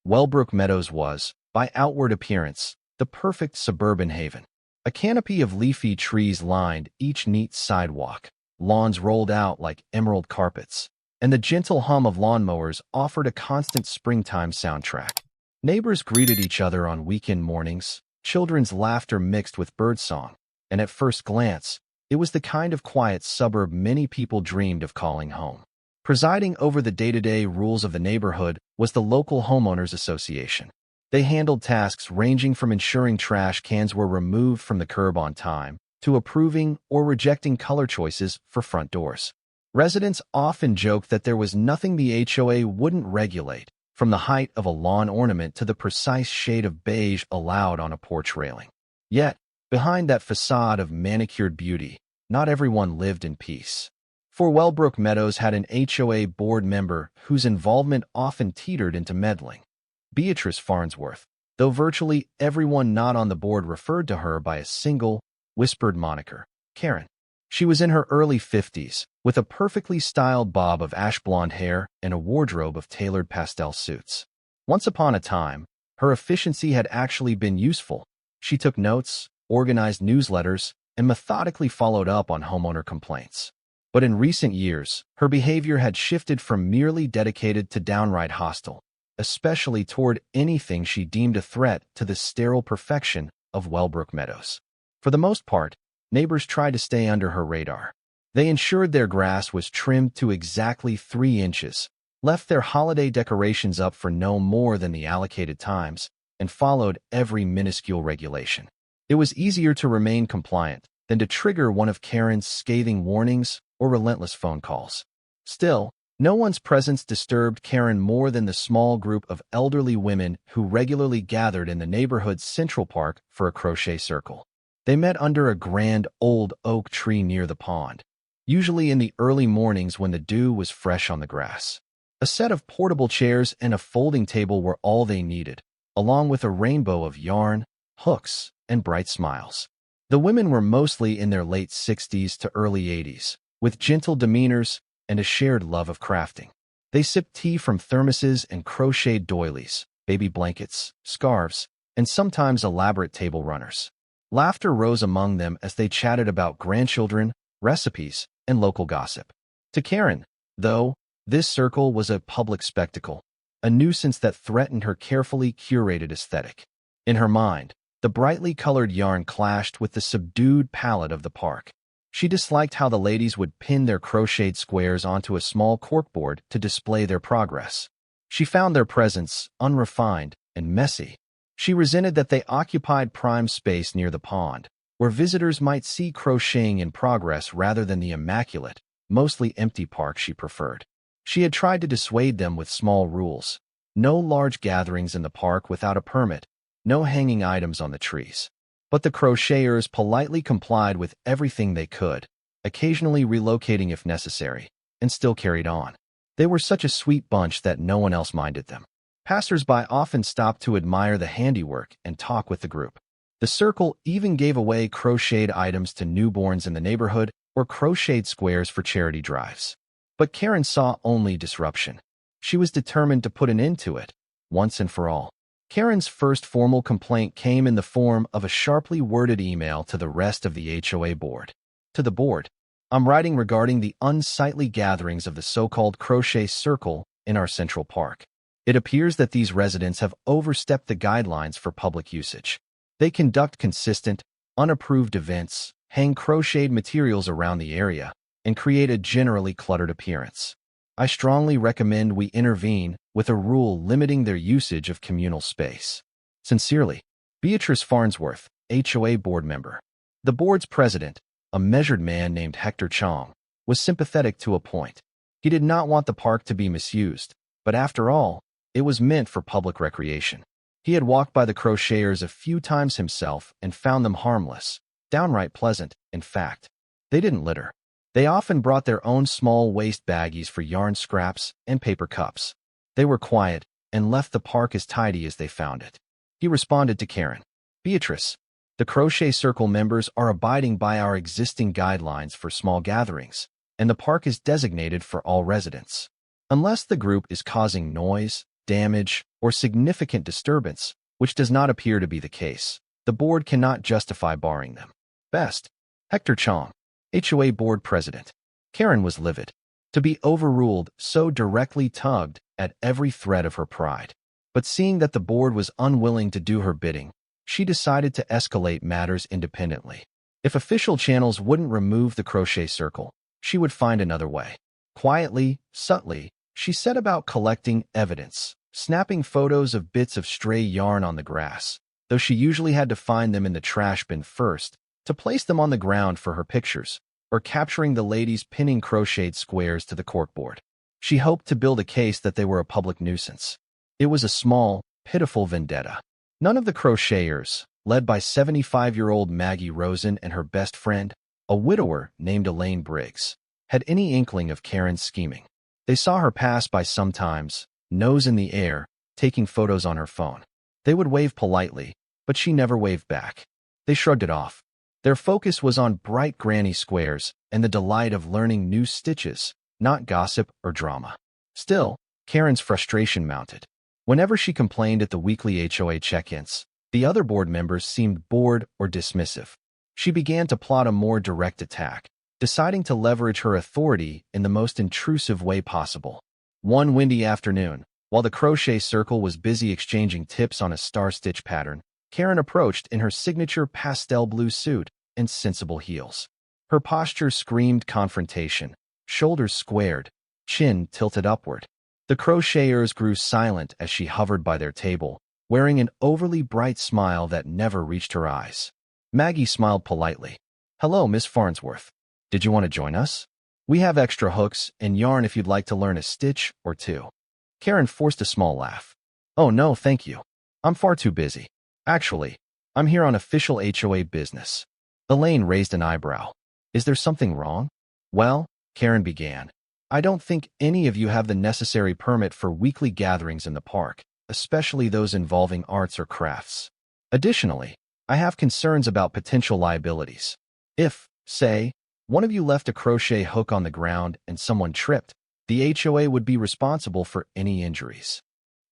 Wellbrook Meadows was, by outward appearance, the perfect suburban haven. A canopy of leafy trees lined each neat sidewalk, lawns rolled out like emerald carpets, and the gentle hum of lawnmowers offered a constant springtime soundtrack. Neighbors greeted each other on weekend mornings, children's laughter mixed with birdsong, and at first glance, it was the kind of quiet suburb many people dreamed of calling home. Presiding over the day-to-day rules of the neighborhood was the local homeowners association. They handled tasks ranging from ensuring trash cans were removed from the curb on time to approving or rejecting color choices for front doors. Residents often joked that there was nothing the HOA wouldn't regulate, from the height of a lawn ornament to the precise shade of beige allowed on a porch railing. Yet, behind that facade of manicured beauty, not everyone lived in peace. For Wellbrook Meadows had an HOA board member whose involvement often teetered into meddling. Beatrice Farnsworth, though virtually everyone not on the board referred to her by a single, whispered moniker, Karen. She was in her early 50s, with a perfectly styled bob of ash blonde hair and a wardrobe of tailored pastel suits. Once upon a time, her efficiency had actually been useful. She took notes, organized newsletters, and methodically followed up on homeowner complaints. But in recent years, her behavior had shifted from merely dedicated to downright hostile, especially toward anything she deemed a threat to the sterile perfection of Wellbrook Meadows. For the most part, neighbors tried to stay under her radar. They ensured their grass was trimmed to exactly 3 inches, left their holiday decorations up for no more than the allocated times, and followed every minuscule regulation. It was easier to remain compliant than to trigger one of Karen's scathing warnings or relentless phone calls. Still, no one's presence disturbed Karen more than the small group of elderly women who regularly gathered in the neighborhood's Central Park for a crochet circle. They met under a grand old oak tree near the pond, usually in the early mornings when the dew was fresh on the grass. A set of portable chairs and a folding table were all they needed, along with a rainbow of yarn, hooks, and bright smiles. The women were mostly in their late 60s to early 80s, with gentle demeanors and a shared love of crafting. They sipped tea from thermoses and crocheted doilies, baby blankets, scarves, and sometimes elaborate table runners. Laughter rose among them as they chatted about grandchildren, recipes, and local gossip. To Karen, though, this circle was a public spectacle, a nuisance that threatened her carefully curated aesthetic. In her mind, the brightly colored yarn clashed with the subdued palette of the park. She disliked how the ladies would pin their crocheted squares onto a small corkboard to display their progress. She found their presence unrefined and messy. She resented that they occupied prime space near the pond, where visitors might see crocheting in progress rather than the immaculate, mostly empty park she preferred. She had tried to dissuade them with small rules: no large gatherings in the park without a permit, no hanging items on the trees. But the crocheters politely complied with everything they could, occasionally relocating if necessary, and still carried on. They were such a sweet bunch that no one else minded them. Passers-by often stopped to admire the handiwork and talk with the group. The circle even gave away crocheted items to newborns in the neighborhood or crocheted squares for charity drives. But Karen saw only disruption. She was determined to put an end to it, once and for all. Karen's first formal complaint came in the form of a sharply worded email to the rest of the HOA board. To the board, I'm writing regarding the unsightly gatherings of the so-called crochet circle in our Central Park. It appears that these residents have overstepped the guidelines for public usage. They conduct consistent, unapproved events, hang crocheted materials around the area, and create a generally cluttered appearance. I strongly recommend we intervene with a rule limiting their usage of communal space. Sincerely, Beatrice Farnsworth, HOA board member. The board's president, a measured man named Hector Chong, was sympathetic to a point. He did not want the park to be misused, but after all, it was meant for public recreation. He had walked by the crocheters a few times himself and found them harmless, downright pleasant, in fact. They didn't litter. They often brought their own small waste baggies for yarn scraps and paper cups. They were quiet and left the park as tidy as they found it. He responded to Karen. Beatrice, the Crochet Circle members are abiding by our existing guidelines for small gatherings, and the park is designated for all residents. Unless the group is causing noise, damage, or significant disturbance, which does not appear to be the case. The board cannot justify barring them. Best. Hector Chong, HOA board president. Karen was livid. To be overruled so directly tugged at every thread of her pride. But seeing that the board was unwilling to do her bidding, she decided to escalate matters independently. If official channels wouldn't remove the crochet circle, she would find another way. Quietly, subtly, she set about collecting evidence, snapping photos of bits of stray yarn on the grass, though she usually had to find them in the trash bin first, to place them on the ground for her pictures, or capturing the ladies pinning crocheted squares to the corkboard. She hoped to build a case that they were a public nuisance. It was a small, pitiful vendetta. None of the crocheters, led by 75-year-old Maggie Rosen and her best friend, a widower named Elaine Briggs, had any inkling of Karen's scheming. They saw her pass by sometimes, nose in the air, taking photos on her phone. They would wave politely, but she never waved back. They shrugged it off. Their focus was on bright granny squares and the delight of learning new stitches, not gossip or drama. Still, Karen's frustration mounted. Whenever she complained at the weekly HOA check-ins, the other board members seemed bored or dismissive. She began to plot a more direct attack, deciding to leverage her authority in the most intrusive way possible. One windy afternoon, while the crochet circle was busy exchanging tips on a star-stitch pattern, Karen approached in her signature pastel blue suit and sensible heels. Her posture screamed confrontation, shoulders squared, chin tilted upward. The crocheters grew silent as she hovered by their table, wearing an overly bright smile that never reached her eyes. Maggie smiled politely. "Hello, Miss Farnsworth. Did you want to join us? We have extra hooks and yarn if you'd like to learn a stitch or two." Karen forced a small laugh. "Oh no, thank you. I'm far too busy. Actually, I'm here on official HOA business." Elaine raised an eyebrow. "Is there something wrong?" "Well," Karen began, "I don't think any of you have the necessary permit for weekly gatherings in the park, especially those involving arts or crafts. Additionally, I have concerns about potential liabilities. If, say, one of you left a crochet hook on the ground and someone tripped, the HOA would be responsible for any injuries."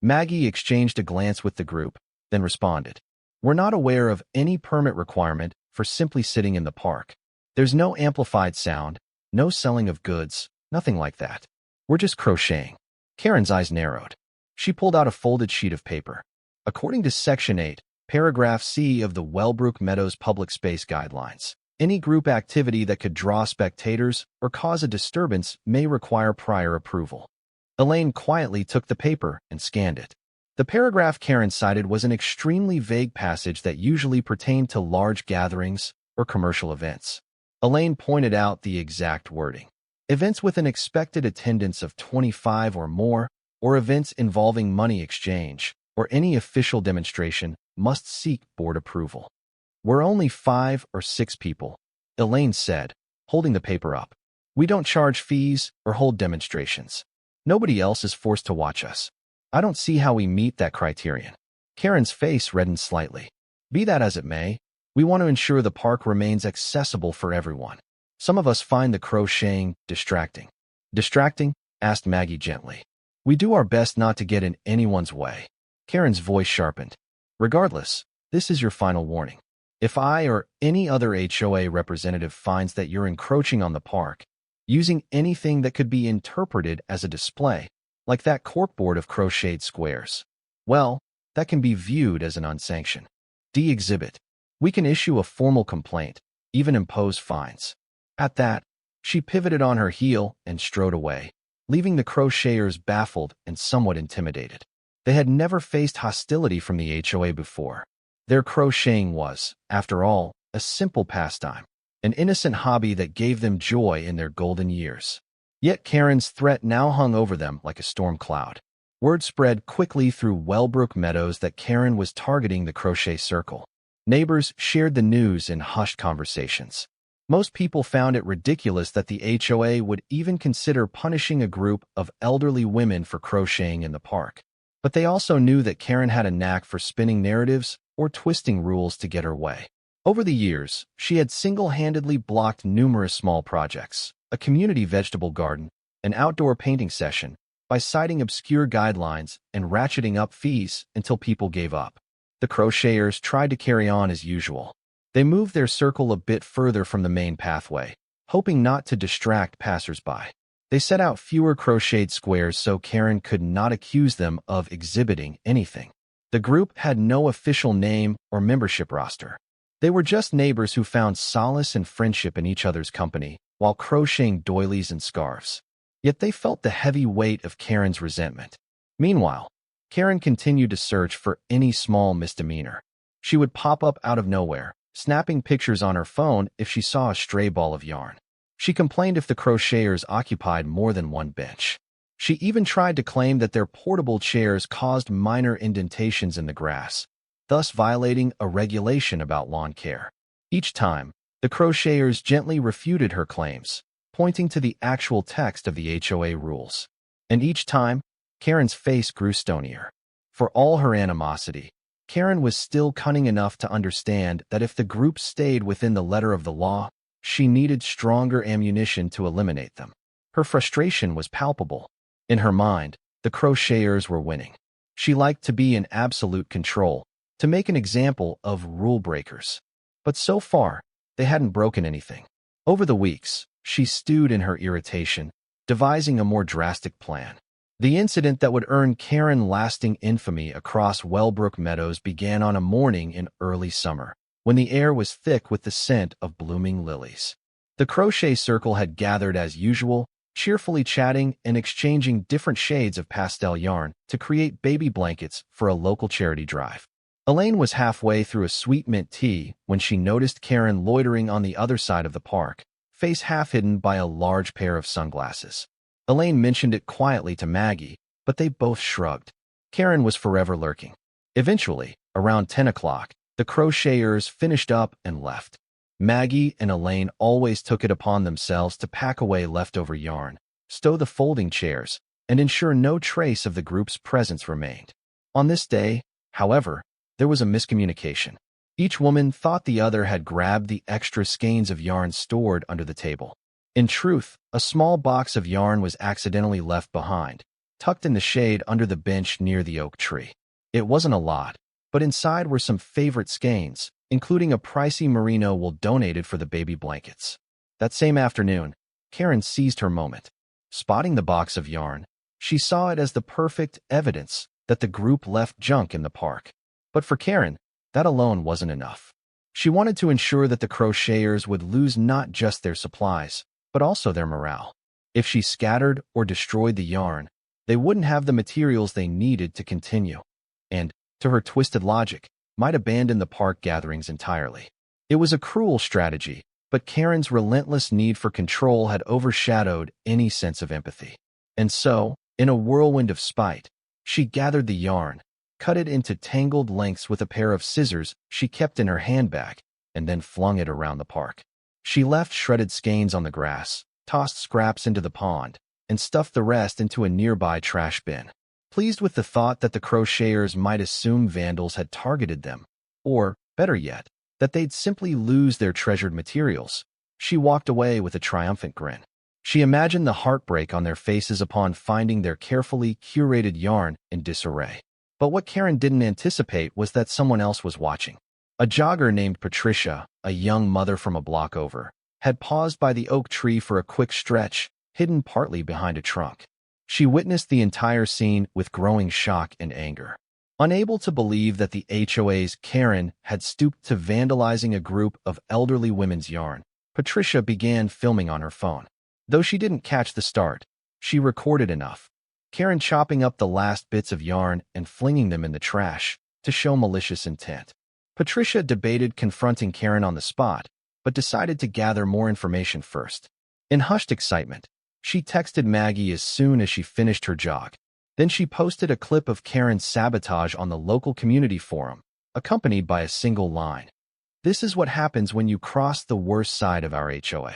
Maggie exchanged a glance with the group, then responded, "We're not aware of any permit requirement for simply sitting in the park. There's no amplified sound, no selling of goods, nothing like that. We're just crocheting." Karen's eyes narrowed. She pulled out a folded sheet of paper. According to Section 8, Paragraph C of the Wellbrook Meadows Public Space Guidelines, any group activity that could draw spectators or cause a disturbance may require prior approval. Elaine quietly took the paper and scanned it. The paragraph Karen cited was an extremely vague passage that usually pertained to large gatherings or commercial events. Elaine pointed out the exact wording. Events with an expected attendance of 25 or more, or events involving money exchange, or any official demonstration must seek board approval. "We're only 5 or 6 people," Elaine said, holding the paper up. "We don't charge fees or hold demonstrations. Nobody else is forced to watch us. I don't see how we meet that criterion." Karen's face reddened slightly. "Be that as it may, we want to ensure the park remains accessible for everyone. Some of us find the crocheting distracting." "Distracting?" asked Maggie gently. "We do our best not to get in anyone's way." Karen's voice sharpened. "Regardless, this is your final warning. If I or any other HOA representative finds that you're encroaching on the park, using anything that could be interpreted as a display, like that corkboard of crocheted squares, well, that can be viewed as an unsanctioned D exhibit. We can issue a formal complaint, even impose fines." At that, she pivoted on her heel and strode away, leaving the crocheters baffled and somewhat intimidated. They had never faced hostility from the HOA before. Their crocheting was, after all, a simple pastime, an innocent hobby that gave them joy in their golden years. Yet Karen's threat now hung over them like a storm cloud. Word spread quickly through Wellbrook Meadows that Karen was targeting the crochet circle. Neighbors shared the news in hushed conversations. Most people found it ridiculous that the HOA would even consider punishing a group of elderly women for crocheting in the park. But they also knew that Karen had a knack for spinning narratives or twisting rules to get her way. Over the years, she had single-handedly blocked numerous small projects, a community vegetable garden, an outdoor painting session, by citing obscure guidelines and ratcheting up fees until people gave up. The crocheters tried to carry on as usual. They moved their circle a bit further from the main pathway, hoping not to distract passersby. They set out fewer crocheted squares so Karen could not accuse them of exhibiting anything. The group had no official name or membership roster. They were just neighbors who found solace and friendship in each other's company while crocheting doilies and scarves. Yet they felt the heavy weight of Karen's resentment. Meanwhile, Karen continued to search for any small misdemeanor. She would pop up out of nowhere, snapping pictures on her phone if she saw a stray ball of yarn. She complained if the crocheters occupied more than one bench. She even tried to claim that their portable chairs caused minor indentations in the grass, thus violating a regulation about lawn care. Each time, the crocheters gently refuted her claims, pointing to the actual text of the HOA rules. And each time, Karen's face grew stonier. For all her animosity, Karen was still cunning enough to understand that if the group stayed within the letter of the law, she needed stronger ammunition to eliminate them. Her frustration was palpable. In her mind, the crocheters were winning. She liked to be in absolute control, to make an example of rule breakers. But so far, they hadn't broken anything. Over the weeks, she stewed in her irritation, devising a more drastic plan. The incident that would earn Karen lasting infamy across Wellbrook Meadows began on a morning in early summer, when the air was thick with the scent of blooming lilies. The crochet circle had gathered as usual, cheerfully chatting and exchanging different shades of pastel yarn to create baby blankets for a local charity drive. Elaine was halfway through a sweet mint tea when she noticed Karen loitering on the other side of the park, face half hidden by a large pair of sunglasses. Elaine mentioned it quietly to Maggie, but they both shrugged. Karen was forever lurking. Eventually, around 10 o'clock, the crocheters finished up and left. Maggie and Elaine always took it upon themselves to pack away leftover yarn, stow the folding chairs, and ensure no trace of the group's presence remained. On this day, however, there was a miscommunication. Each woman thought the other had grabbed the extra skeins of yarn stored under the table. In truth, a small box of yarn was accidentally left behind, tucked in the shade under the bench near the oak tree. It wasn't a lot, but inside were some favorite skeins, including a pricey merino wool donated for the baby blankets. That same afternoon, Karen seized her moment. Spotting the box of yarn, she saw it as the perfect evidence that the group left junk in the park. But for Karen, that alone wasn't enough. She wanted to ensure that the crocheters would lose not just their supplies, but also their morale. If she scattered or destroyed the yarn, they wouldn't have the materials they needed to continue. And, to her twisted logic, might abandon the park gatherings entirely. It was a cruel strategy, but Karen's relentless need for control had overshadowed any sense of empathy. And so, in a whirlwind of spite, she gathered the yarn, cut it into tangled lengths with a pair of scissors she kept in her handbag, and then flung it around the park. She left shredded skeins on the grass, tossed scraps into the pond, and stuffed the rest into a nearby trash bin. Pleased with the thought that the crocheters might assume vandals had targeted them, or, better yet, that they'd simply lose their treasured materials, she walked away with a triumphant grin. She imagined the heartbreak on their faces upon finding their carefully curated yarn in disarray. But what Karen didn't anticipate was that someone else was watching. A jogger named Patricia, a young mother from a block over, had paused by the oak tree for a quick stretch, hidden partly behind a trunk. She witnessed the entire scene with growing shock and anger. Unable to believe that the HOA's Karen had stooped to vandalizing a group of elderly women's yarn, Patricia began filming on her phone. Though she didn't catch the start, she recorded enough. Karen chopping up the last bits of yarn and flinging them in the trash to show malicious intent. Patricia debated confronting Karen on the spot, but decided to gather more information first. In hushed excitement, she texted Maggie as soon as she finished her jog. Then she posted a clip of Karen's sabotage on the local community forum, accompanied by a single line. "This is what happens when you cross the worst side of our HOA."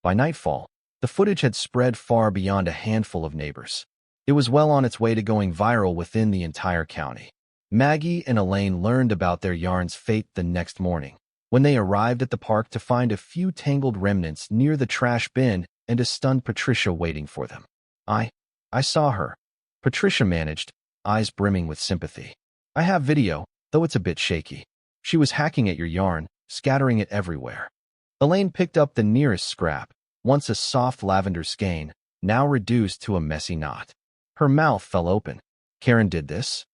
By nightfall, the footage had spread far beyond a handful of neighbors. It was well on its way to going viral within the entire county. Maggie and Elaine learned about their yarn's fate the next morning, when they arrived at the park to find a few tangled remnants near the trash bin and a stunned Patricia waiting for them. I saw her," Patricia managed, eyes brimming with sympathy. I have video, though it's a bit shaky. She was hacking at your yarn, scattering it everywhere. Elaine picked up the nearest scrap, once a soft lavender skein, now reduced to a messy knot. Her mouth fell open. Karen did this?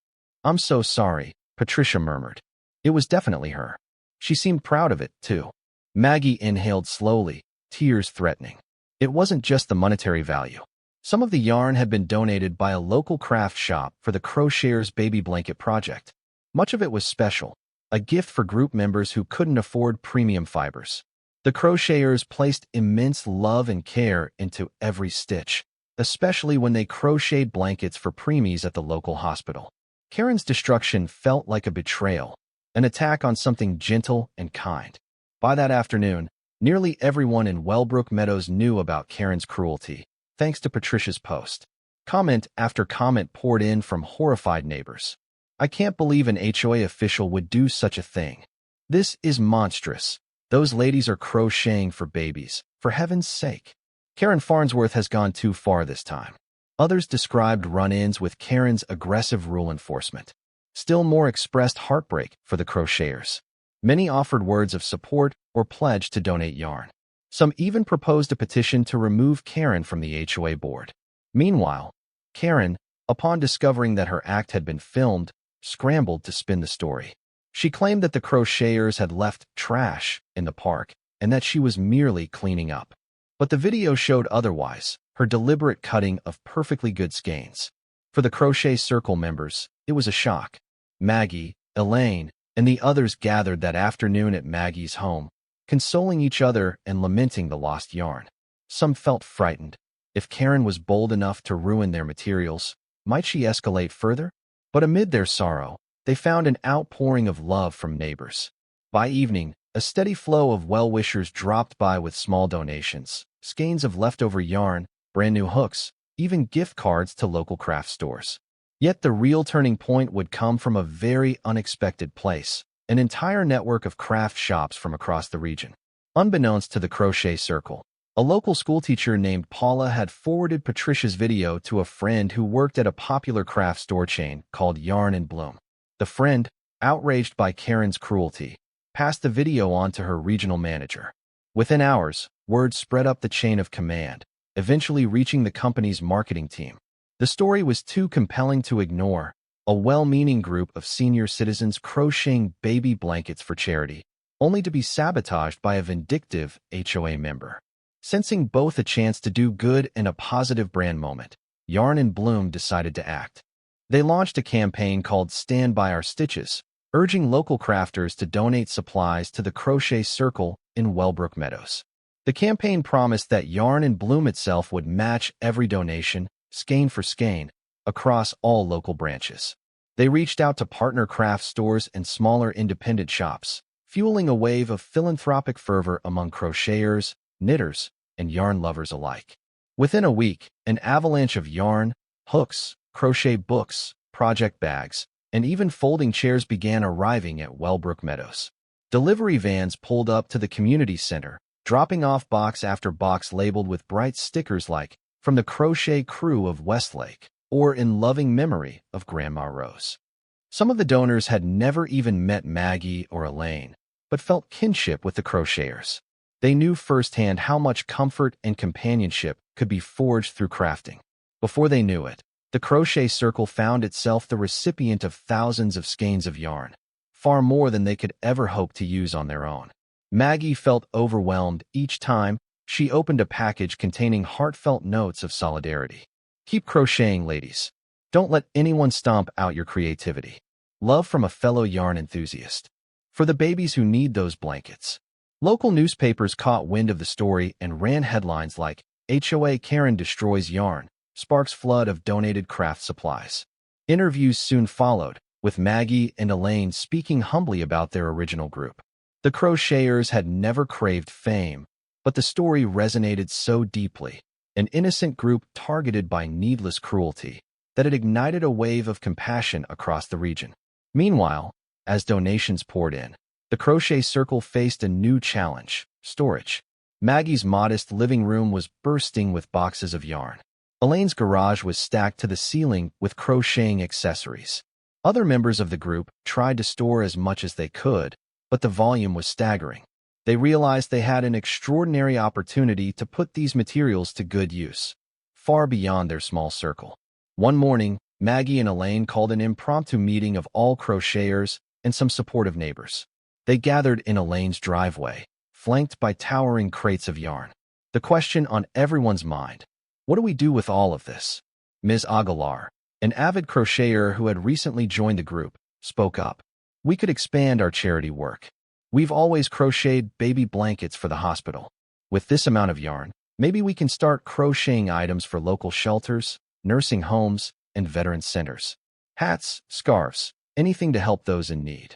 I'm so sorry, Patricia murmured. It was definitely her. She seemed proud of it, too. Maggie inhaled slowly, tears threatening. It wasn't just the monetary value. Some of the yarn had been donated by a local craft shop for the Crocheters Baby Blanket project. Much of it was special, a gift for group members who couldn't afford premium fibers. The Crocheters placed immense love and care into every stitch, especially when they crocheted blankets for preemies at the local hospital. Karen's destruction felt like a betrayal, an attack on something gentle and kind. By that afternoon, nearly everyone in Wellbrook Meadows knew about Karen's cruelty, thanks to Patricia's post. Comment after comment poured in from horrified neighbors. I can't believe an HOA official would do such a thing. This is monstrous. Those ladies are crocheting for babies, for heaven's sake. Karen Farnsworth has gone too far this time. Others described run-ins with Karen's aggressive rule enforcement. Still more expressed heartbreak for the crocheters. Many offered words of support or pledged to donate yarn. Some even proposed a petition to remove Karen from the HOA board. Meanwhile, Karen, upon discovering that her act had been filmed, scrambled to spin the story. She claimed that the crocheters had left trash in the park and that she was merely cleaning up. But the video showed otherwise, her deliberate cutting of perfectly good skeins. For the Crochet Circle members, it was a shock. Maggie, Elaine, and the others gathered that afternoon at Maggie's home, consoling each other and lamenting the lost yarn. Some felt frightened. If Karen was bold enough to ruin their materials, might she escalate further? But amid their sorrow, they found an outpouring of love from neighbors. By evening, a steady flow of well-wishers dropped by with small donations, skeins of leftover yarn, brand new hooks, even gift cards to local craft stores. Yet the real turning point would come from a very unexpected place. An entire network of craft shops from across the region. Unbeknownst to the Crochet Circle, a local schoolteacher named Paula had forwarded Patricia's video to a friend who worked at a popular craft store chain called Yarn and Bloom. The friend, outraged by Karen's cruelty, passed the video on to her regional manager. Within hours, word spread up the chain of command, eventually reaching the company's marketing team. The story was too compelling to ignore. A well-meaning group of senior citizens crocheting baby blankets for charity, only to be sabotaged by a vindictive HOA member. Sensing both a chance to do good and a positive brand moment, Yarn and Bloom decided to act. They launched a campaign called Stand By Our Stitches, urging local crafters to donate supplies to the Crochet Circle in Wellbrook Meadows. The campaign promised that Yarn and Bloom itself would match every donation, skein for skein, across all local branches. They reached out to partner craft stores and smaller independent shops, fueling a wave of philanthropic fervor among crocheters, knitters, and yarn lovers alike. Within a week, an avalanche of yarn, hooks, crochet books, project bags, and even folding chairs began arriving at Wellbrook Meadows. Delivery vans pulled up to the community center, dropping off box after box labeled with bright stickers like, "From the Crochet Crew of Westlake," or "In loving memory of Grandma Rose." Some of the donors had never even met Maggie or Elaine, but felt kinship with the crocheters. They knew firsthand how much comfort and companionship could be forged through crafting. Before they knew it, the Crochet Circle found itself the recipient of thousands of skeins of yarn, far more than they could ever hope to use on their own. Maggie felt overwhelmed each time she opened a package containing heartfelt notes of solidarity. Keep crocheting, ladies. Don't let anyone stomp out your creativity. Love from a fellow yarn enthusiast. For the babies who need those blankets. Local newspapers caught wind of the story and ran headlines like, "HOA Karen destroys yarn, sparks flood of donated craft supplies." Interviews soon followed, with Maggie and Elaine speaking humbly about their original group. The crocheters had never craved fame, but the story resonated so deeply. An innocent group targeted by needless cruelty, that it ignited a wave of compassion across the region. Meanwhile, as donations poured in, the Crochet Circle faced a new challenge: storage. Maggie's modest living room was bursting with boxes of yarn. Elaine's garage was stacked to the ceiling with crocheting accessories. Other members of the group tried to store as much as they could, but the volume was staggering. They realized they had an extraordinary opportunity to put these materials to good use, far beyond their small circle. One morning, Maggie and Elaine called an impromptu meeting of all crocheters and some supportive neighbors. They gathered in Elaine's driveway, flanked by towering crates of yarn. The question on everyone's mind: what do we do with all of this? Ms. Aguilar, an avid crocheter who had recently joined the group, spoke up. We could expand our charity work. We've always crocheted baby blankets for the hospital. With this amount of yarn, maybe we can start crocheting items for local shelters, nursing homes, and veteran centers. Hats, scarves, anything to help those in need.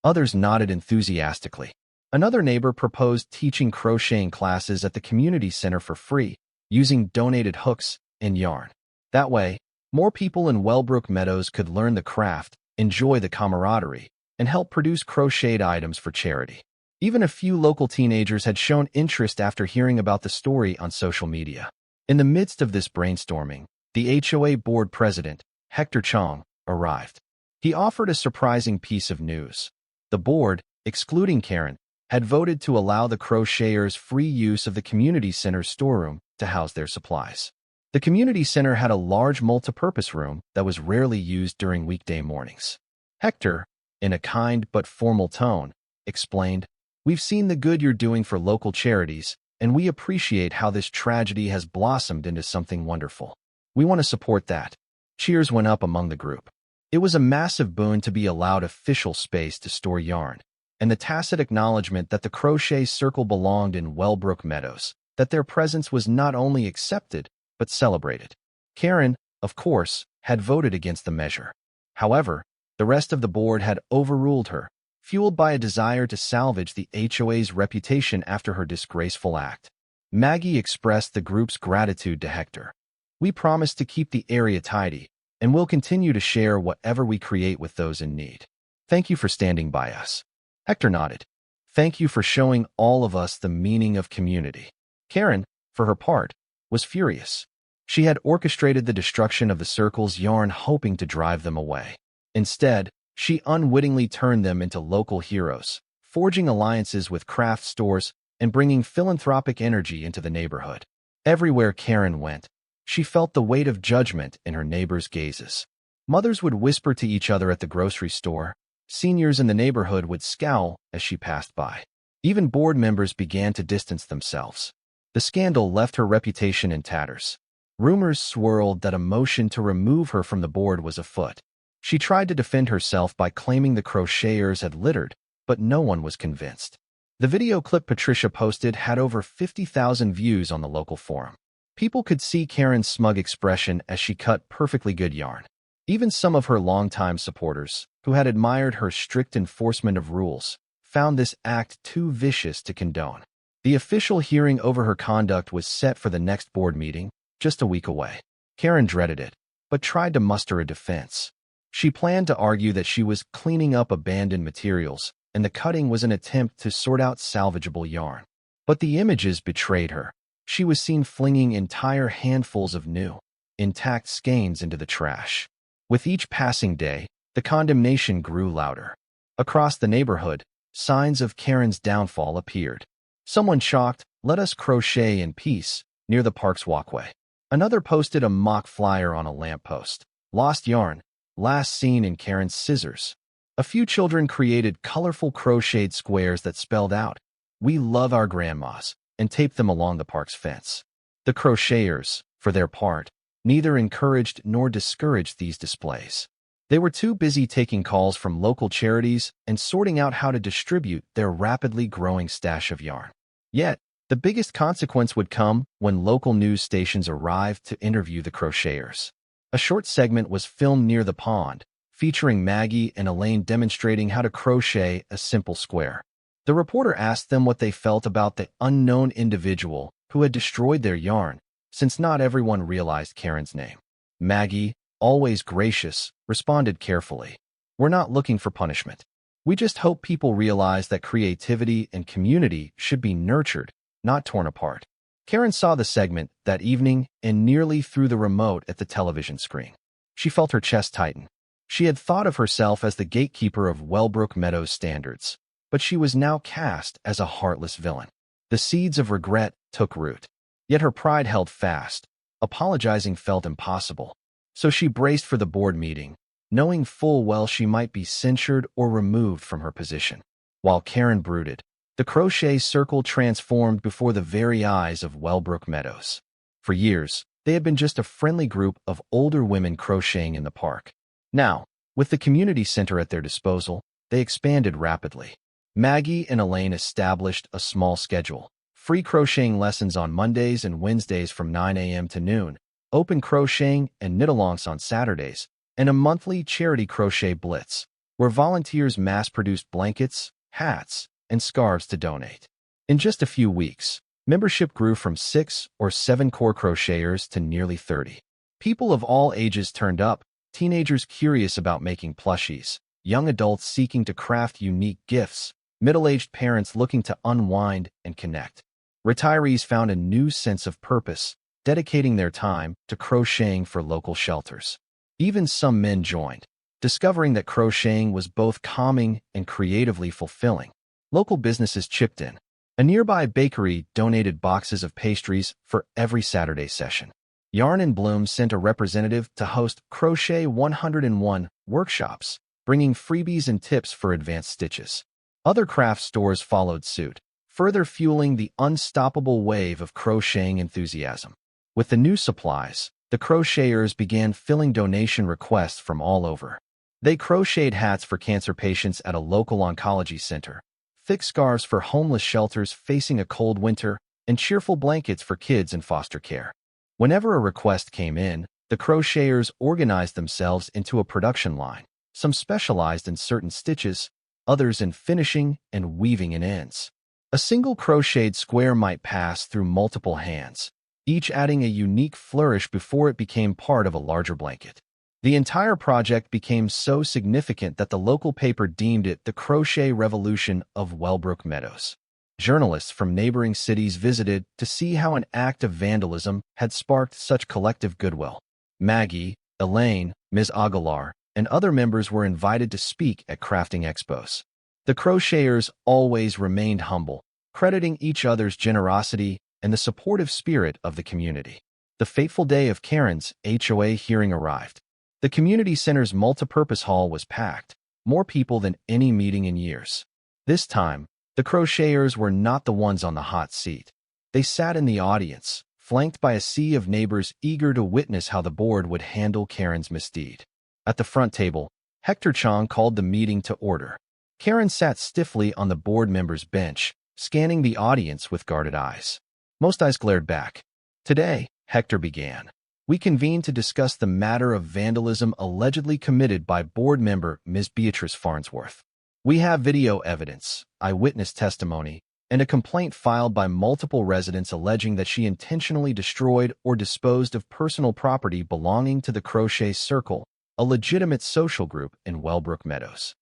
Others nodded enthusiastically. Another neighbor proposed teaching crocheting classes at the community center for free, using donated hooks and yarn. That way, more people in Wellbrook Meadows could learn the craft, enjoy the camaraderie, and help produce crocheted items for charity. Even a few local teenagers had shown interest after hearing about the story on social media. In the midst of this brainstorming, the HOA board president, Hector Chong, arrived. He offered a surprising piece of news. The board, excluding Karen, had voted to allow the crocheters free use of the community center's storeroom to house their supplies. The community center had a large multipurpose room that was rarely used during weekday mornings. Hector, in a kind but formal tone, explained, "We've seen the good you're doing for local charities, and we appreciate how this tragedy has blossomed into something wonderful. We want to support that." Cheers went up among the group. It was a massive boon to be allowed official space to store yarn, and the tacit acknowledgement that the crochet circle belonged in Wellbrook Meadows, that their presence was not only accepted, but celebrated. Karen, of course, had voted against the measure. However, the rest of the board had overruled her, fueled by a desire to salvage the HOA's reputation after her disgraceful act. Maggie expressed the group's gratitude to Hector. "We promise to keep the area tidy, and we'll continue to share whatever we create with those in need. Thank you for standing by us." Hector nodded. "Thank you for showing all of us the meaning of community." Karen, for her part, was furious. She had orchestrated the destruction of the circle's yarn, hoping to drive them away. Instead, she unwittingly turned them into local heroes, forging alliances with craft stores and bringing philanthropic energy into the neighborhood. Everywhere Karen went, she felt the weight of judgment in her neighbors' gazes. Mothers would whisper to each other at the grocery store. Seniors in the neighborhood would scowl as she passed by. Even board members began to distance themselves. The scandal left her reputation in tatters. Rumors swirled that a motion to remove her from the board was afoot. She tried to defend herself by claiming the crocheters had littered, but no one was convinced. The video clip Patricia posted had over 50,000 views on the local forum. People could see Karen's smug expression as she cut perfectly good yarn. Even some of her longtime supporters, who had admired her strict enforcement of rules, found this act too vicious to condone. The official hearing over her conduct was set for the next board meeting, just a week away. Karen dreaded it, but tried to muster a defense. She planned to argue that she was cleaning up abandoned materials, and the cutting was an attempt to sort out salvageable yarn. But the images betrayed her. She was seen flinging entire handfuls of new, intact skeins into the trash. With each passing day, the condemnation grew louder. Across the neighborhood, signs of Karen's downfall appeared. Someone shocked, "Let us crochet in peace," near the park's walkway. Another posted a mock flyer on a lamppost. "Lost yarn, last seen in Karen's scissors." A few children created colorful crocheted squares that spelled out, "We love our grandmas," and taped them along the park's fence. The crocheters, for their part, neither encouraged nor discouraged these displays. They were too busy taking calls from local charities and sorting out how to distribute their rapidly growing stash of yarn. Yet, the biggest consequence would come when local news stations arrived to interview the crocheters. A short segment was filmed near the pond, featuring Maggie and Elaine demonstrating how to crochet a simple square. The reporter asked them what they felt about the unknown individual who had destroyed their yarn, since not everyone realized Karen's name. Maggie, always gracious, responded carefully, "We're not looking for punishment. We just hope people realize that creativity and community should be nurtured, not torn apart." Karen saw the segment that evening and nearly threw the remote at the television screen. She felt her chest tighten. She had thought of herself as the gatekeeper of Wellbrook Meadows standards, but she was now cast as a heartless villain. The seeds of regret took root. Yet her pride held fast. Apologizing felt impossible. So she braced for the board meeting, knowing full well she might be censured or removed from her position. While Karen brooded, the crochet circle transformed before the very eyes of Wellbrook Meadows. For years, they had been just a friendly group of older women crocheting in the park. Now, with the community center at their disposal, they expanded rapidly. Maggie and Elaine established a small schedule: free crocheting lessons on Mondays and Wednesdays from 9 a.m. to noon, open crocheting and knit-alongs on Saturdays, and a monthly charity crochet blitz, where volunteers mass-produced blankets, hats, and scarves to donate. In just a few weeks, membership grew from 6 or 7 core crocheters to nearly 30. People of all ages turned up, teenagers curious about making plushies, young adults seeking to craft unique gifts, middle-aged parents looking to unwind and connect. Retirees found a new sense of purpose, dedicating their time to crocheting for local shelters. Even some men joined, discovering that crocheting was both calming and creatively fulfilling. Local businesses chipped in. A nearby bakery donated boxes of pastries for every Saturday session. Yarn and Bloom sent a representative to host Crochet 101 workshops, bringing freebies and tips for advanced stitches. Other craft stores followed suit, further fueling the unstoppable wave of crocheting enthusiasm. With the new supplies, the crocheters began filling donation requests from all over. They crocheted hats for cancer patients at a local oncology center, thick scarves for homeless shelters facing a cold winter, and cheerful blankets for kids in foster care. Whenever a request came in, the crocheters organized themselves into a production line. Some specialized in certain stitches, others in finishing and weaving in ends. A single crocheted square might pass through multiple hands, each adding a unique flourish before it became part of a larger blanket. The entire project became so significant that the local paper deemed it the crochet revolution of Wellbrook Meadows. Journalists from neighboring cities visited to see how an act of vandalism had sparked such collective goodwill. Maggie, Elaine, Ms. Aguilar, and other members were invited to speak at crafting expos. The crocheters always remained humble, crediting each other's generosity and the supportive spirit of the community. The fateful day of Karen's HOA hearing arrived. The community center's multipurpose hall was packed, more people than any meeting in years. This time, the crocheters were not the ones on the hot seat. They sat in the audience, flanked by a sea of neighbors eager to witness how the board would handle Karen's misdeed. At the front table, Hector Chong called the meeting to order. Karen sat stiffly on the board member's bench, scanning the audience with guarded eyes. Most eyes glared back. Today, Hector began, we convened to discuss the matter of vandalism allegedly committed by board member Ms. Beatrice Farnsworth. We have video evidence, eyewitness testimony, and a complaint filed by multiple residents alleging that she intentionally destroyed or disposed of personal property belonging to the Crochet Circle, a legitimate social group in Wellbrook Meadows.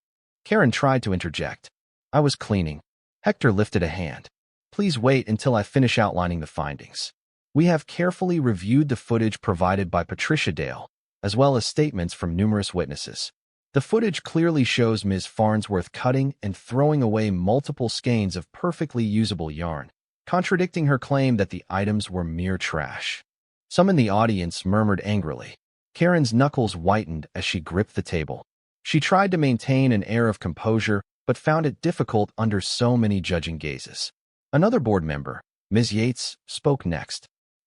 Karen tried to interject. I was cleaning. Hector lifted a hand. Please wait until I finish outlining the findings. We have carefully reviewed the footage provided by Patricia Dale, as well as statements from numerous witnesses. The footage clearly shows Ms. Farnsworth cutting and throwing away multiple skeins of perfectly usable yarn, contradicting her claim that the items were mere trash. Some in the audience murmured angrily. Karen's knuckles whitened as she gripped the table. She tried to maintain an air of composure, but found it difficult under so many judging gazes. Another board member, Ms. Yates, spoke next.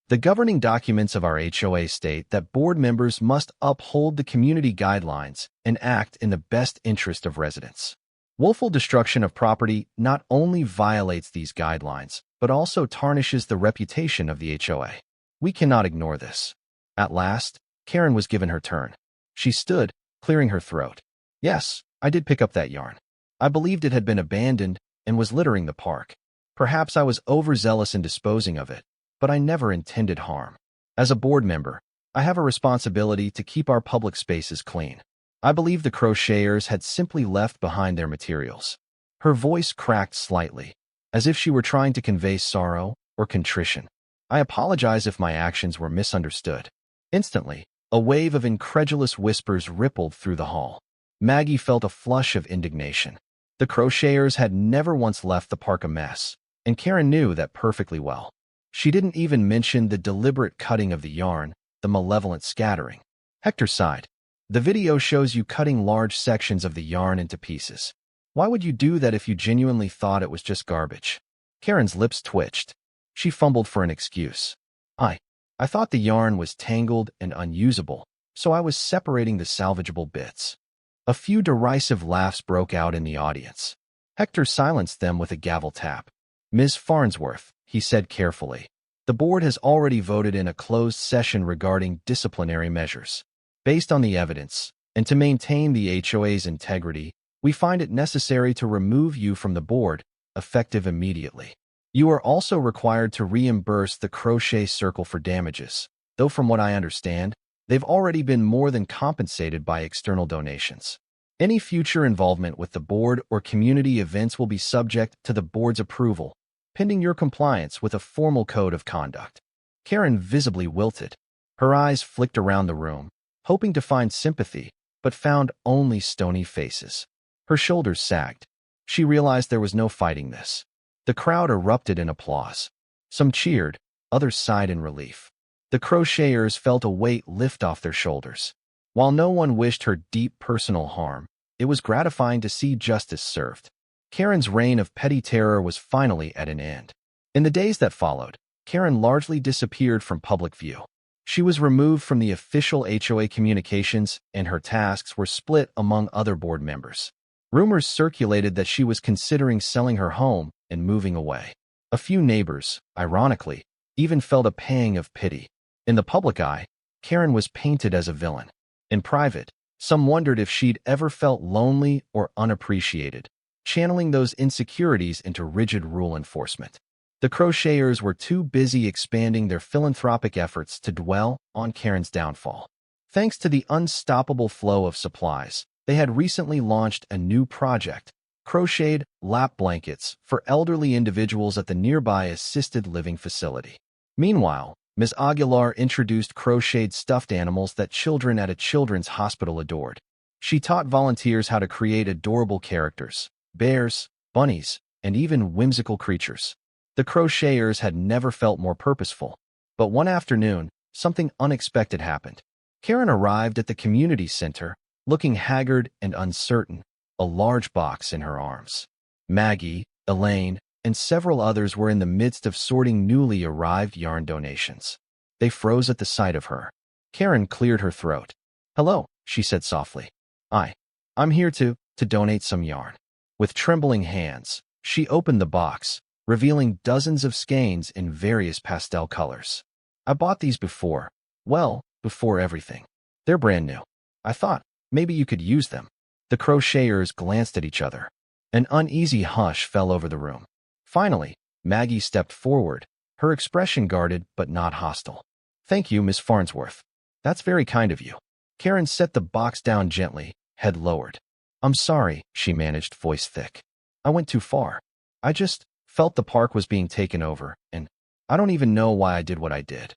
The governing documents of our HOA state that board members must uphold the community guidelines and act in the best interest of residents. Willful destruction of property not only violates these guidelines, but also tarnishes the reputation of the HOA. We cannot ignore this. At last, Karen was given her turn. She stood, clearing her throat. Yes, I did pick up that yarn. I believed it had been abandoned and was littering the park. Perhaps I was overzealous in disposing of it, but I never intended harm. As a board member, I have a responsibility to keep our public spaces clean. I believe the crocheters had simply left behind their materials. Her voice cracked slightly, as if she were trying to convey sorrow or contrition. I apologize if my actions were misunderstood. Instantly, a wave of incredulous whispers rippled through the hall. Maggie felt a flush of indignation. The crocheters had never once left the park a mess, and Karen knew that perfectly well. She didn't even mention the deliberate cutting of the yarn, the malevolent scattering. Hector sighed. The video shows you cutting large sections of the yarn into pieces. Why would you do that if you genuinely thought it was just garbage? Karen's lips twitched. She fumbled for an excuse. I thought the yarn was tangled and unusable, so I was separating the salvageable bits. A few derisive laughs broke out in the audience. Hector silenced them with a gavel tap. Ms. Farnsworth, he said carefully, the board has already voted in a closed session regarding disciplinary measures. Based on the evidence, and to maintain the HOA's integrity, we find it necessary to remove you from the board, effective immediately. You are also required to reimburse the Crochet Circle for damages, though from what I understand, they've already been more than compensated by external donations. Any future involvement with the board or community events will be subject to the board's approval, pending your compliance with a formal code of conduct. Karen visibly wilted. Her eyes flicked around the room, hoping to find sympathy, but found only stony faces. Her shoulders sagged. She realized there was no fighting this. The crowd erupted in applause. Some cheered, others sighed in relief. The crocheters felt a weight lift off their shoulders. While no one wished her deep personal harm, it was gratifying to see justice served. Karen's reign of petty terror was finally at an end. In the days that followed, Karen largely disappeared from public view. She was removed from the official HOA communications, and her tasks were split among other board members. Rumors circulated that she was considering selling her home and moving away. A few neighbors, ironically, even felt a pang of pity. In the public eye, Karen was painted as a villain. In private, some wondered if she'd ever felt lonely or unappreciated, channeling those insecurities into rigid rule enforcement. The crocheters were too busy expanding their philanthropic efforts to dwell on Karen's downfall. Thanks to the unstoppable flow of supplies, they had recently launched a new project, crocheted lap blankets for elderly individuals at the nearby assisted living facility. Meanwhile, Ms. Aguilar introduced crocheted stuffed animals that children at a children's hospital adored. She taught volunteers how to create adorable characters, bears, bunnies, and even whimsical creatures. The crocheters had never felt more purposeful. But one afternoon, something unexpected happened. Karen arrived at the community center, looking haggard and uncertain, a large box in her arms. Maggie, Elaine, and several others were in the midst of sorting newly arrived yarn donations. They froze at the sight of her. Karen cleared her throat. "Hello," she said softly. I'm here to donate some yarn." With trembling hands, she opened the box, revealing dozens of skeins in various pastel colors. "I bought these before. Well, before everything. They're brand new. I thought maybe you could use them." The crocheters glanced at each other. An uneasy hush fell over the room. Finally, Maggie stepped forward, her expression guarded but not hostile. "Thank you, Miss Farnsworth. That's very kind of you." Karen set the box down gently, head lowered. "I'm sorry," she managed, voice thick. "I went too far. I just felt the park was being taken over, and I don't even know why I did what I did."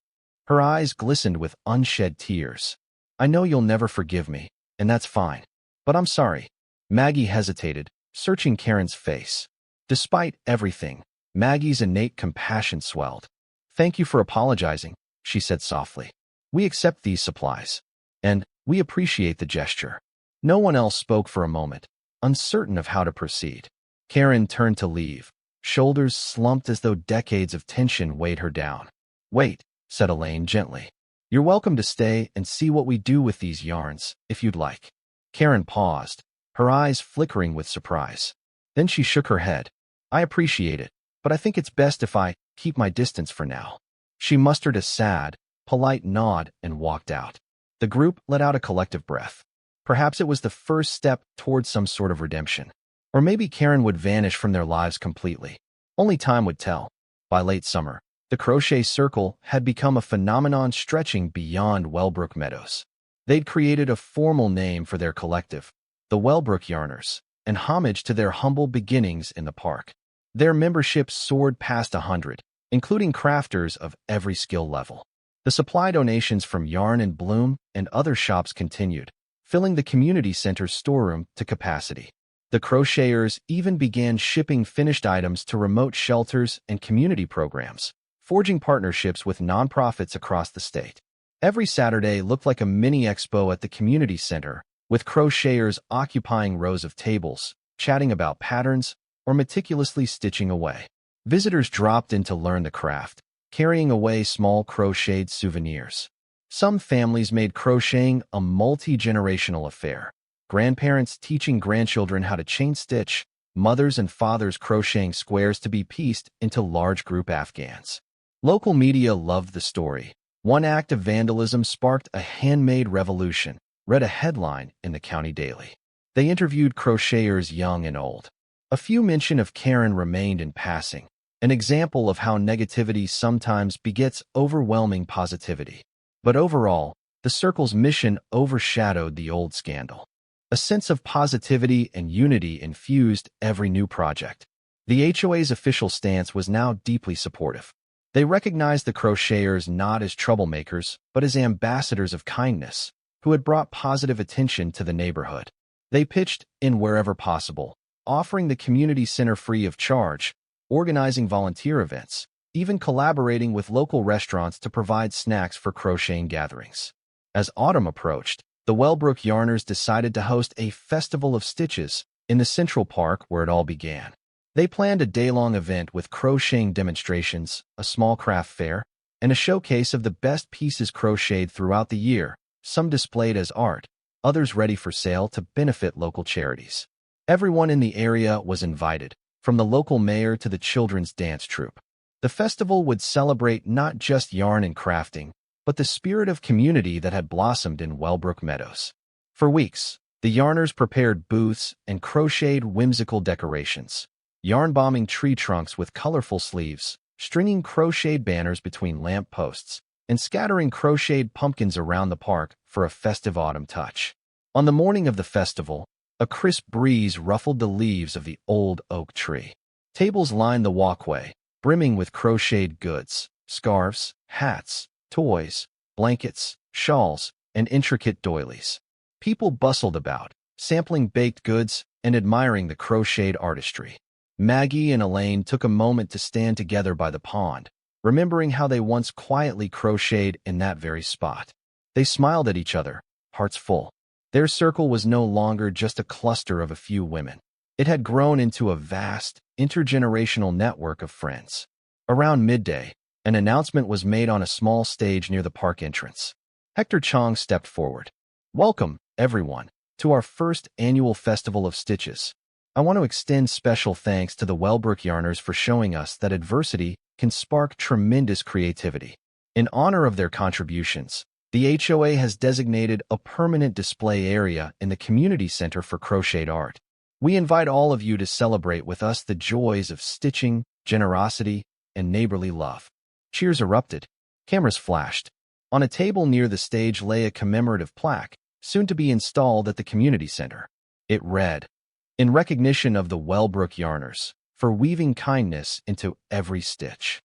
Her eyes glistened with unshed tears. "I know you'll never forgive me, and that's fine. But I'm sorry." Maggie hesitated, searching Karen's face. Despite everything, Maggie's innate compassion swelled. "Thank you for apologizing," she said softly. "We accept these supplies, and we appreciate the gesture." No one else spoke for a moment, uncertain of how to proceed. Karen turned to leave, shoulders slumped as though decades of tension weighed her down. "Wait," said Elaine gently. "You're welcome to stay and see what we do with these yarns, if you'd like." Karen paused, her eyes flickering with surprise. Then she shook her head. "I appreciate it, but I think it's best if I keep my distance for now." She mustered a sad, polite nod and walked out. The group let out a collective breath. Perhaps it was the first step towards some sort of redemption. Or maybe Karen would vanish from their lives completely. Only time would tell. By late summer, the Crochet Circle had become a phenomenon stretching beyond Wellbrook Meadows. They'd created a formal name for their collective, the Wellbrook Yarners, in homage to their humble beginnings in the park. Their membership soared past 100, including crafters of every skill level. The supply donations from Yarn and Bloom and other shops continued, filling the community center's storeroom to capacity. The crocheters even began shipping finished items to remote shelters and community programs, forging partnerships with nonprofits across the state. Every Saturday looked like a mini expo at the community center, with crocheters occupying rows of tables, chatting about patterns, or meticulously stitching away. Visitors dropped in to learn the craft, carrying away small crocheted souvenirs. Some families made crocheting a multi-generational affair. Grandparents teaching grandchildren how to chain stitch, mothers and fathers crocheting squares to be pieced into large group afghans. Local media loved the story. One act of vandalism sparked a handmade revolution, read a headline in the county daily. They interviewed crocheters young and old. A few mention of Karen remained in passing, an example of how negativity sometimes begets overwhelming positivity. But overall, the circle's mission overshadowed the old scandal. A sense of positivity and unity infused every new project. The HOA's official stance was now deeply supportive. They recognized the crocheters not as troublemakers, but as ambassadors of kindness, who had brought positive attention to the neighborhood. They pitched in wherever possible, offering the community center free of charge, organizing volunteer events, even collaborating with local restaurants to provide snacks for crocheting gatherings. As autumn approached, the Wellbrook Yarners decided to host a Festival of Stitches in the Central Park where it all began. They planned a day-long event with crocheting demonstrations, a small craft fair, and a showcase of the best pieces crocheted throughout the year, some displayed as art, others ready for sale to benefit local charities. Everyone in the area was invited, from the local mayor to the children's dance troupe. The festival would celebrate not just yarn and crafting, but the spirit of community that had blossomed in Wellbrook Meadows. For weeks, the yarners prepared booths and crocheted whimsical decorations, yarn-bombing tree trunks with colorful sleeves, stringing crocheted banners between lamp posts, and scattering crocheted pumpkins around the park for a festive autumn touch. On the morning of the festival, a crisp breeze ruffled the leaves of the old oak tree. Tables lined the walkway, brimming with crocheted goods, scarves, hats, toys, blankets, shawls, and intricate doilies. People bustled about, sampling baked goods and admiring the crocheted artistry. Maggie and Elaine took a moment to stand together by the pond, remembering how they once quietly crocheted in that very spot. They smiled at each other, hearts full. Their circle was no longer just a cluster of a few women. It had grown into a vast, intergenerational network of friends. Around midday, an announcement was made on a small stage near the park entrance. Hector Chong stepped forward. "Welcome, everyone, to our first annual Festival of Stitches. I want to extend special thanks to the Wellbrook Yarners for showing us that adversity can spark tremendous creativity. In honor of their contributions, the HOA has designated a permanent display area in the community center for crocheted art. We invite all of you to celebrate with us the joys of stitching, generosity, and neighborly love." Cheers erupted. Cameras flashed. On a table near the stage lay a commemorative plaque, soon to be installed at the community center. It read, "In recognition of the Wellbrook Yarners, for weaving kindness into every stitch."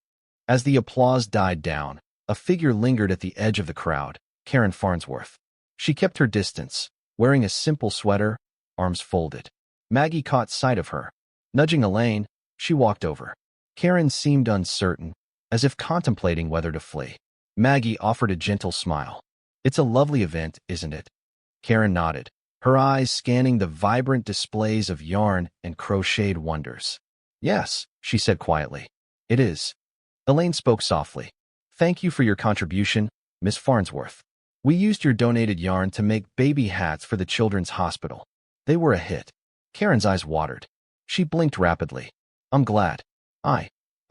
As the applause died down, a figure lingered at the edge of the crowd, Karen Farnsworth. She kept her distance, wearing a simple sweater, arms folded. Maggie caught sight of her. Nudging Elaine, she walked over. Karen seemed uncertain, as if contemplating whether to flee. Maggie offered a gentle smile. "It's a lovely event, isn't it?" Karen nodded, her eyes scanning the vibrant displays of yarn and crocheted wonders. "Yes," she said quietly. "It is." Elaine spoke softly. "Thank you for your contribution, Miss Farnsworth. We used your donated yarn to make baby hats for the children's hospital. They were a hit." Karen's eyes watered. She blinked rapidly. "I'm glad.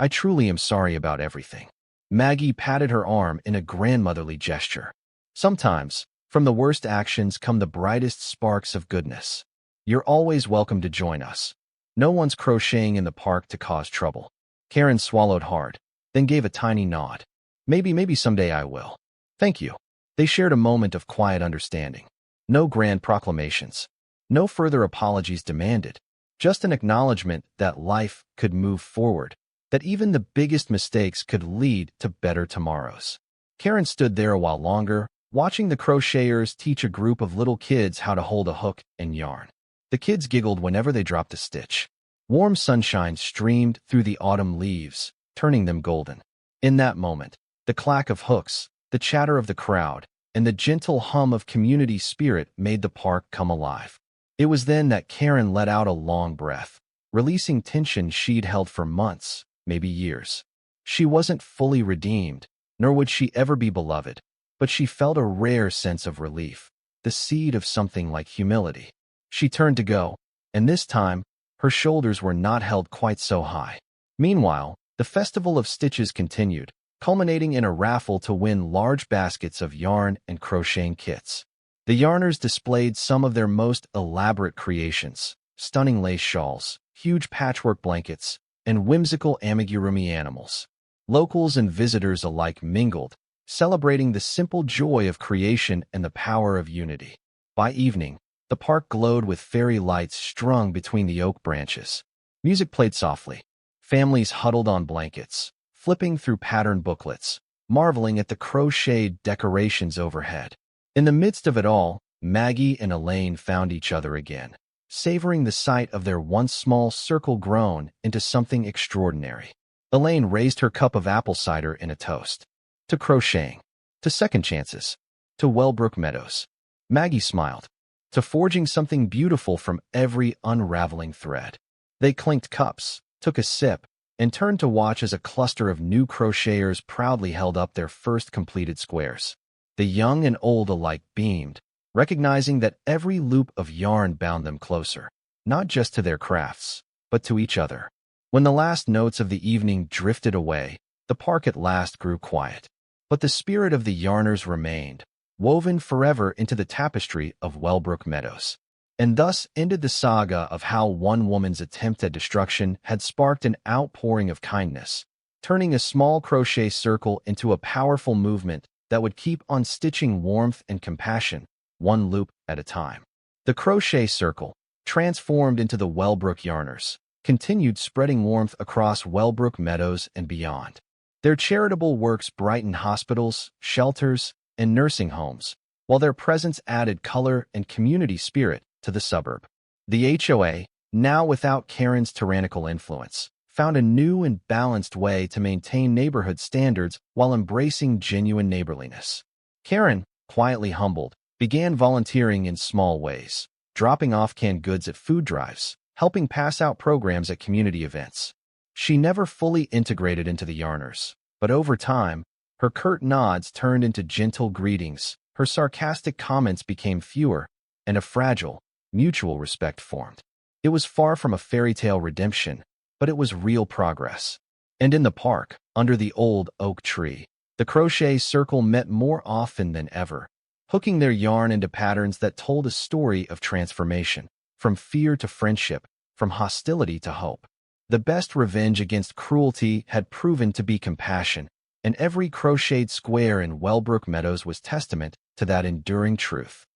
I truly am sorry about everything." Maggie patted her arm in a grandmotherly gesture. "Sometimes, from the worst actions come the brightest sparks of goodness. You're always welcome to join us. No one's crocheting in the park to cause trouble." Karen swallowed hard, then gave a tiny nod. Maybe someday I will." "Thank you." They shared a moment of quiet understanding. No grand proclamations. No further apologies demanded. Just an acknowledgement that life could move forward, that even the biggest mistakes could lead to better tomorrows. Karen stood there a while longer, watching the crocheters teach a group of little kids how to hold a hook and yarn. The kids giggled whenever they dropped a stitch. Warm sunshine streamed through the autumn leaves, turning them golden. In that moment, the clack of hooks, the chatter of the crowd, and the gentle hum of community spirit made the park come alive. It was then that Karen let out a long breath, releasing tension she'd held for months, maybe years. She wasn't fully redeemed, nor would she ever be beloved, but she felt a rare sense of relief, the seed of something like humility. She turned to go, and this time, her shoulders were not held quite so high. Meanwhile, the festival of stitches continued, culminating in a raffle to win large baskets of yarn and crocheting kits. The yarners displayed some of their most elaborate creations, stunning lace shawls, huge patchwork blankets, and whimsical amigurumi animals. Locals and visitors alike mingled, celebrating the simple joy of creation and the power of unity. By evening, the park glowed with fairy lights strung between the oak branches. Music played softly. Families huddled on blankets, flipping through patterned booklets, marveling at the crocheted decorations overhead. In the midst of it all, Maggie and Elaine found each other again, savoring the sight of their once small circle grown into something extraordinary. Elaine raised her cup of apple cider in a toast. To crocheting, to second chances, to Wellbrook Meadows. Maggie smiled. To forging something beautiful from every unraveling thread. They clinked cups, took a sip, and turned to watch as a cluster of new crocheters proudly held up their first completed squares. The young and old alike beamed, recognizing that every loop of yarn bound them closer, not just to their crafts, but to each other. When the last notes of the evening drifted away, the park at last grew quiet. But the spirit of the yarners remained, woven forever into the tapestry of Wellbrook Meadows. And thus ended the saga of how one woman's attempt at destruction had sparked an outpouring of kindness, turning a small crochet circle into a powerful movement that would keep on stitching warmth and compassion, one loop at a time. The crochet circle, transformed into the Wellbrook Yarners, continued spreading warmth across Wellbrook Meadows and beyond. Their charitable works brightened hospitals, shelters, and nursing homes, while their presence added color and community spirit to the suburb. The HOA, now without Karen's tyrannical influence, found a new and balanced way to maintain neighborhood standards while embracing genuine neighborliness. Karen, quietly humbled, began volunteering in small ways, dropping off canned goods at food drives, helping pass out programs at community events. She never fully integrated into the yarners, but over time, her curt nods turned into gentle greetings, her sarcastic comments became fewer, and a fragile, mutual respect formed. It was far from a fairy tale redemption, but it was real progress. And in the park, under the old oak tree, the crochet circle met more often than ever, hooking their yarn into patterns that told a story of transformation, from fear to friendship, from hostility to hope. The best revenge against cruelty had proven to be compassion, and every crocheted square in Wellbrook Meadows was testament to that enduring truth.